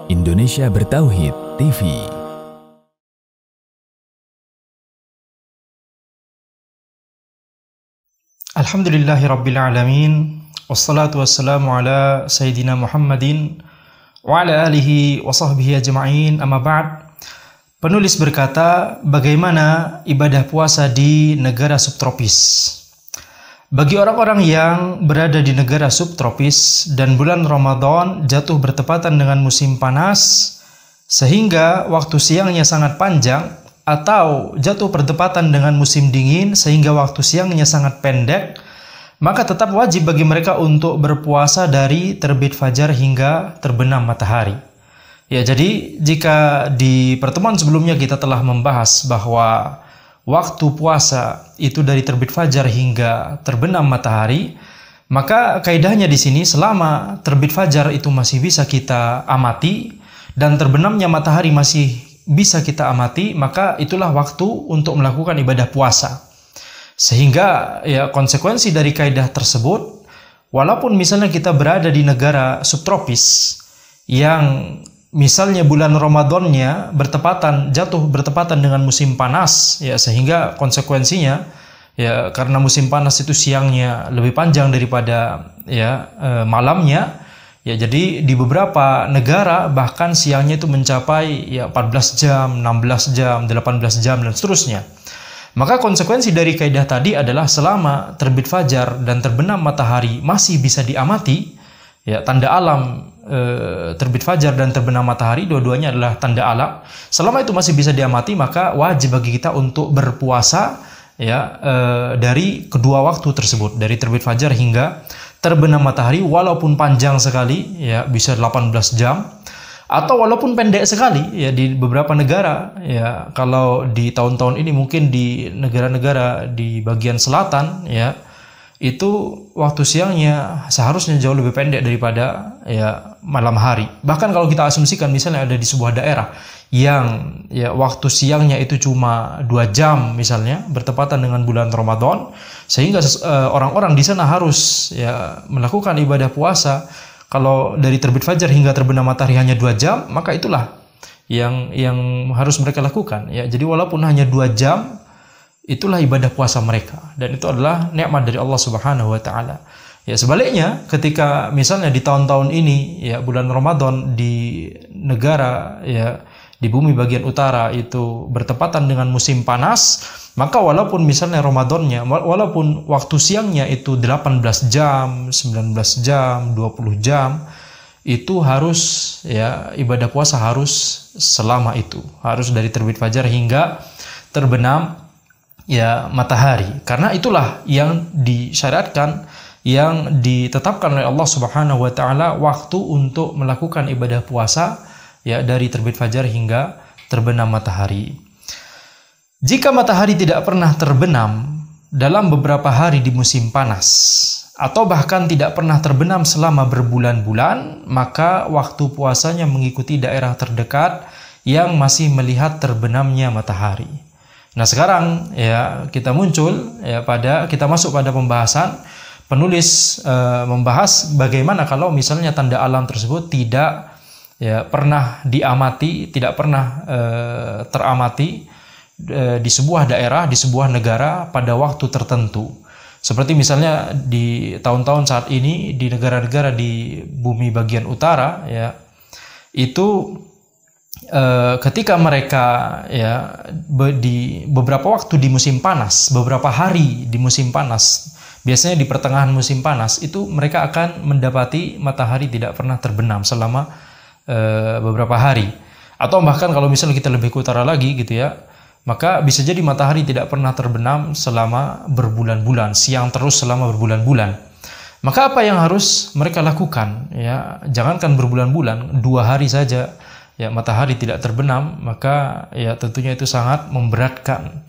Indonesia Bertauhid TV. Alhamdulillahirrabbilalamin. Wassalatu wassalamu ala Sayyidina Muhammadin wa ala alihi wa sahbihi ajma'in, amma ba'd. Penulis berkata, bagaimana ibadah puasa di negara subtropis? Bagi orang-orang yang berada di negara subtropis dan bulan Ramadan jatuh bertepatan dengan musim panas, sehingga waktu siangnya sangat panjang, atau jatuh bertepatan dengan musim dingin sehingga waktu siangnya sangat pendek, maka tetap wajib bagi mereka untuk berpuasa dari terbit fajar hingga terbenam matahari. Ya, jadi jika di pertemuan sebelumnya kita telah membahas bahwa waktu puasa itu dari terbit fajar hingga terbenam matahari, maka kaidahnya di sini selama terbit fajar itu masih bisa kita amati dan terbenamnya matahari masih bisa kita amati, maka itulah waktu untuk melakukan ibadah puasa. Sehingga ya konsekuensi dari kaidah tersebut, walaupun misalnya kita berada di negara subtropis yang misalnya bulan Ramadannya jatuh bertepatan dengan musim panas, ya, sehingga konsekuensinya ya karena musim panas itu siangnya lebih panjang daripada malamnya, ya, jadi di beberapa negara bahkan siangnya itu mencapai 14 jam, 16 jam, 18 jam dan seterusnya. Maka konsekuensi dari kaidah tadi adalah selama terbit fajar dan terbenam matahari masih bisa diamati, ya, tanda alam terbit fajar dan terbenam matahari dua-duanya adalah tanda alam. Selama itu masih bisa diamati, maka wajib bagi kita untuk berpuasa dari kedua waktu tersebut, dari terbit fajar hingga terbenam matahari, walaupun panjang sekali, ya, bisa 18 jam, atau walaupun pendek sekali, ya, di beberapa negara, ya, kalau di tahun-tahun ini mungkin di negara-negara di bagian selatan, ya, itu waktu siangnya seharusnya jauh lebih pendek daripada malam hari. Bahkan kalau kita asumsikan misalnya ada di sebuah daerah yang waktu siangnya itu cuma 2 jam misalnya bertepatan dengan bulan Ramadan, sehingga orang-orang di sana harus melakukan ibadah puasa kalau dari terbit fajar hingga terbenam matahari hanya 2 jam, maka itulah yang harus mereka lakukan, ya. Jadi walaupun hanya 2 jam, itulah ibadah puasa mereka, dan itu adalah nikmat dari Allah Subhanahu wa taala. Ya, sebaliknya ketika misalnya di tahun-tahun ini, ya, bulan Ramadan di negara, ya, di bumi bagian utara itu bertepatan dengan musim panas, maka walaupun misalnya Ramadannya, walaupun waktu siangnya itu 18 jam, 19 jam, 20 jam, itu harus, ya, ibadah puasa harus selama itu, harus dari terbit fajar hingga terbenam matahari, karena itulah yang disyariatkan, yang ditetapkan oleh Allah Subhanahu wa taala waktu untuk melakukan ibadah puasa, ya, dari terbit fajar hingga terbenam matahari. Jika matahari tidak pernah terbenam dalam beberapa hari di musim panas, atau bahkan tidak pernah terbenam selama berbulan-bulan, maka waktu puasanya mengikuti daerah terdekat yang masih melihat terbenamnya matahari. Nah, sekarang kita masuk pada pembahasan. Penulis membahas bagaimana kalau misalnya tanda alam tersebut tidak pernah diamati, tidak pernah teramati di sebuah daerah, di sebuah negara pada waktu tertentu. Seperti misalnya di tahun-tahun saat ini di negara-negara di bumi bagian utara, itu ketika mereka di beberapa waktu di musim panas, beberapa hari di musim panas, biasanya di pertengahan musim panas, itu mereka akan mendapati matahari tidak pernah terbenam selama beberapa hari. Atau bahkan kalau misalnya kita lebih ke utara lagi gitu, ya, maka bisa jadi matahari tidak pernah terbenam selama berbulan-bulan, siang terus selama berbulan-bulan. Maka apa yang harus mereka lakukan? Ya, jangankan berbulan-bulan, 2 hari saja matahari tidak terbenam, maka tentunya itu sangat memberatkan.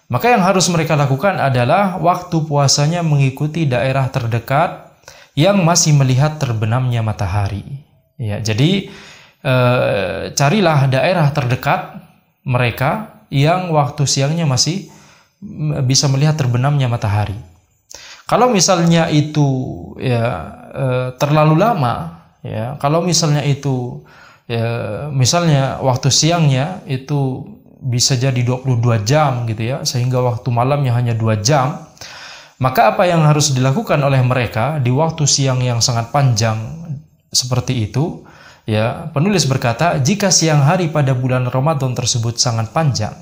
Maka yang harus mereka lakukan adalah waktu puasanya mengikuti daerah terdekat yang masih melihat terbenamnya matahari. Ya, jadi carilah daerah terdekat mereka yang waktu siangnya masih bisa melihat terbenamnya matahari. Kalau misalnya itu terlalu lama, kalau misalnya itu misalnya waktu siangnya itu bisa jadi 22 jam gitu ya, sehingga waktu malamnya hanya 2 jam. Maka apa yang harus dilakukan oleh mereka di waktu siang yang sangat panjang seperti itu, ya, penulis berkata, jika siang hari pada bulan Ramadan tersebut sangat panjang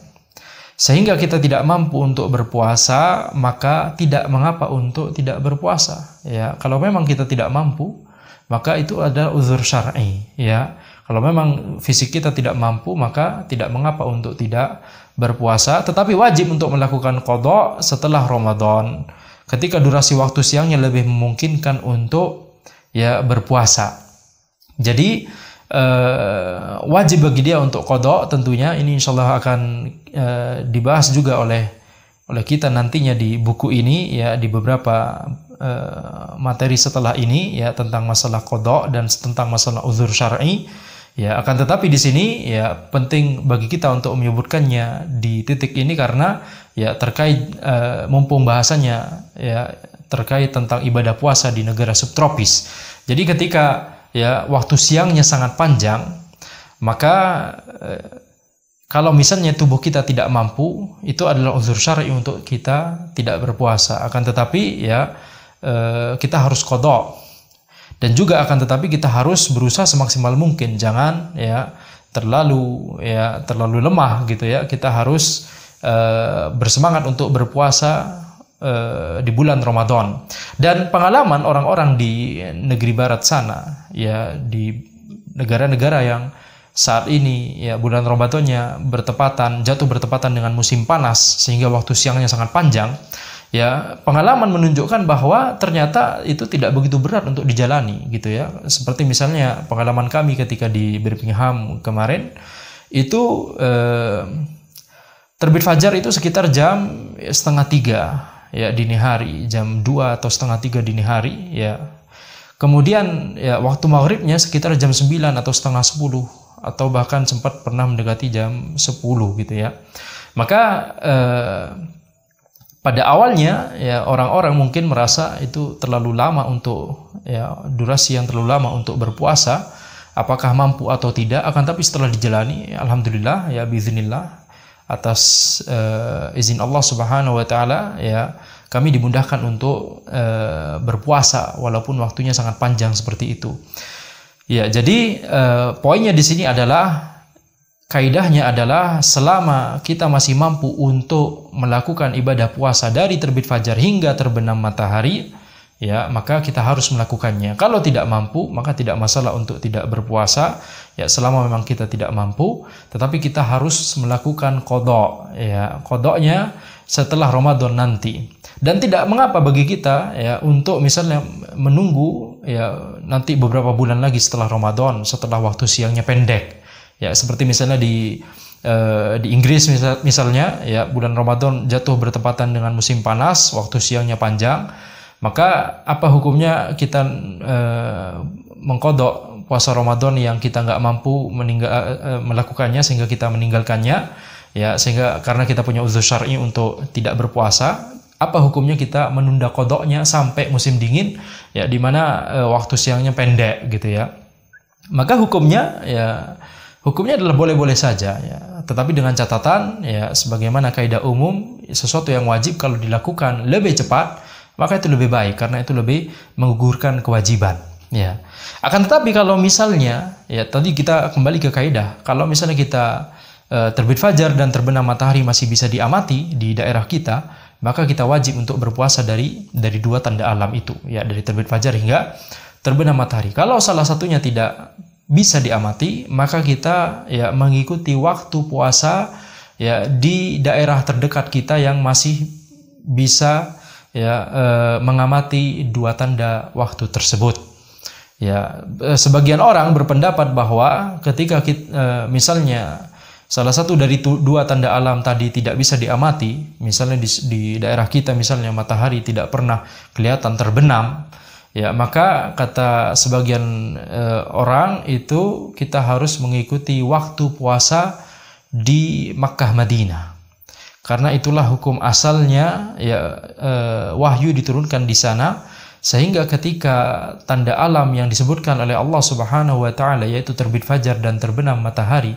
sehingga kita tidak mampu untuk berpuasa, maka tidak mengapa untuk tidak berpuasa. Ya, kalau memang kita tidak mampu, maka itu adalah uzur syar'i. Ya, kalau memang fisik kita tidak mampu, maka tidak mengapa untuk tidak berpuasa. Tetapi wajib untuk melakukan qadha setelah Ramadan, ketika durasi waktu siangnya lebih memungkinkan untuk ya berpuasa. Jadi wajib bagi dia untuk qadha tentunya. Ini insyaallah akan dibahas juga oleh kita nantinya di buku ini, ya, di beberapa materi setelah ini, ya, tentang masalah qadha dan tentang masalah uzur syar'i. Ya, akan tetapi di sini ya penting bagi kita untuk menyebutkannya di titik ini karena ya terkait mumpung bahasanya ya terkait tentang ibadah puasa di negara subtropis. Jadi ketika ya waktu siangnya sangat panjang, maka kalau misalnya tubuh kita tidak mampu, itu adalah uzur syar'i untuk kita tidak berpuasa. Akan tetapi ya kita harus qadha. Dan juga akan tetapi kita harus berusaha semaksimal mungkin, jangan ya terlalu lemah gitu ya. Kita harus bersemangat untuk berpuasa di bulan Ramadan. Dan pengalaman orang-orang di negeri barat sana, ya, di negara-negara yang saat ini ya bulan Ramadannya jatuh bertepatan dengan musim panas sehingga waktu siangnya sangat panjang, ya, pengalaman menunjukkan bahwa ternyata itu tidak begitu berat untuk dijalani gitu ya. Seperti misalnya pengalaman kami ketika di Birmingham kemarin itu terbit fajar itu sekitar jam 2:30 ya dini hari, jam 2 atau 2:30 dini hari ya. Kemudian ya waktu maghribnya sekitar jam 9 atau 9:30 atau bahkan sempat pernah mendekati jam 10 gitu ya. Maka pada awalnya ya orang-orang mungkin merasa itu terlalu lama untuk ya durasi yang terlalu lama untuk berpuasa, apakah mampu atau tidak. Akan tapi setelah dijalani, alhamdulillah ya biiznillah, atas izin Allah Subhanahu wa taala ya kami dimudahkan untuk berpuasa walaupun waktunya sangat panjang seperti itu. Ya, jadi poinnya di sini adalah kaidahnya adalah selama kita masih mampu untuk melakukan ibadah puasa dari terbit fajar hingga terbenam matahari, ya, maka kita harus melakukannya. Kalau tidak mampu, maka tidak masalah untuk tidak berpuasa, ya, selama memang kita tidak mampu, tetapi kita harus melakukan qadha, ya, qadhanya setelah Ramadan nanti. Dan tidak mengapa bagi kita ya untuk misalnya menunggu ya nanti beberapa bulan lagi setelah Ramadan, setelah waktu siangnya pendek. Ya, seperti misalnya di Inggris misalnya ya bulan Ramadan jatuh bertepatan dengan musim panas, waktu siangnya panjang, maka apa hukumnya kita mengqadha puasa Ramadan yang kita nggak mampu melakukannya sehingga kita meninggalkannya, ya, sehingga karena kita punya uzur syar'i untuk tidak berpuasa. Apa hukumnya kita menunda qadhanya sampai musim dingin ya di mana waktu siangnya pendek gitu ya. Maka hukumnya adalah boleh-boleh saja ya. Tetapi dengan catatan ya sebagaimana kaidah umum, sesuatu yang wajib kalau dilakukan lebih cepat maka itu lebih baik karena itu lebih menggugurkan kewajiban ya. Akan tetapi kalau misalnya ya tadi kita kembali ke kaidah, kalau misalnya kita terbit fajar dan terbenam matahari masih bisa diamati di daerah kita, maka kita wajib untuk berpuasa dari dua tanda alam itu, ya, dari terbit fajar hingga terbenam matahari. Kalau salah satunya tidak bisa diamati, maka kita ya mengikuti waktu puasa ya di daerah terdekat kita yang masih bisa ya mengamati dua tanda waktu tersebut. Ya, sebagian orang berpendapat bahwa ketika kita, misalnya salah satu dari dua tanda alam tadi tidak bisa diamati, misalnya di daerah kita misalnya matahari tidak pernah kelihatan terbenam, ya, maka kata sebagian orang itu kita harus mengikuti waktu puasa di Makkah Madinah. Karena itulah hukum asalnya ya wahyu diturunkan di sana Sehingga ketika tanda alam yang disebutkan oleh Allah Subhanahu wa taala, yaitu terbit fajar dan terbenam matahari,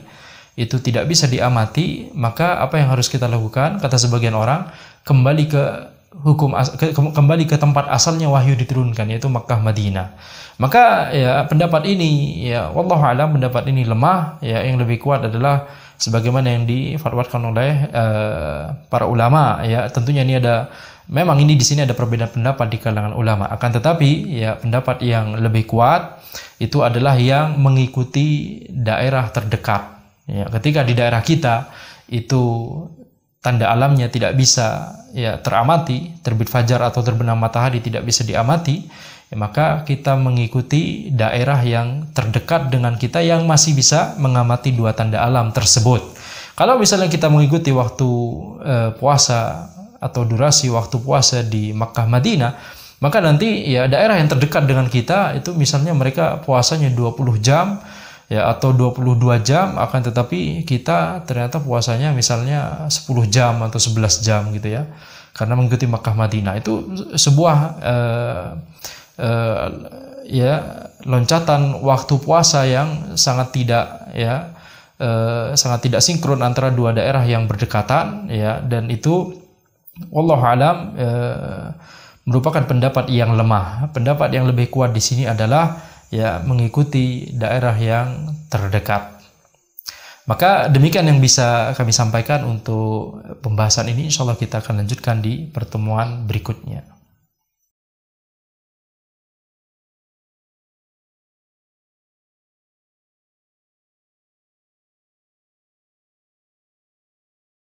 itu tidak bisa diamati, maka apa yang harus kita lakukan? Kata sebagian orang, kembali ke kembali ke tempat asalnya wahyu diturunkan, yaitu Makkah Madinah. Maka ya pendapat ini, ya wallahu alam, pendapat ini lemah. Ya, yang lebih kuat adalah sebagaimana yang difatwakan oleh para ulama. Ya, tentunya ini memang ini di sini ada perbedaan pendapat di kalangan ulama. Akan tetapi ya pendapat yang lebih kuat itu adalah yang mengikuti daerah terdekat. Ya, ketika di daerah kita itu tanda alamnya tidak bisa ya teramati, terbit fajar atau terbenam matahari tidak bisa diamati, ya, maka kita mengikuti daerah yang terdekat dengan kita yang masih bisa mengamati dua tanda alam tersebut. Kalau misalnya kita mengikuti waktu puasa atau durasi waktu puasa di Makkah Madinah, maka nanti ya daerah yang terdekat dengan kita itu misalnya mereka puasanya 20 jam ya atau 22 jam, akan tetapi kita ternyata puasanya misalnya 10 jam atau 11 jam gitu ya, karena mengikuti Makkah Madinah. Itu sebuah ya loncatan waktu puasa yang sangat tidak sinkron antara dua daerah yang berdekatan ya, dan itu wallahu alam merupakan pendapat yang lemah. Pendapat yang lebih kuat di sini adalah ya mengikuti daerah yang terdekat. Maka demikian yang bisa kami sampaikan untuk pembahasan ini. Insyaallah kita akan lanjutkan di pertemuan berikutnya.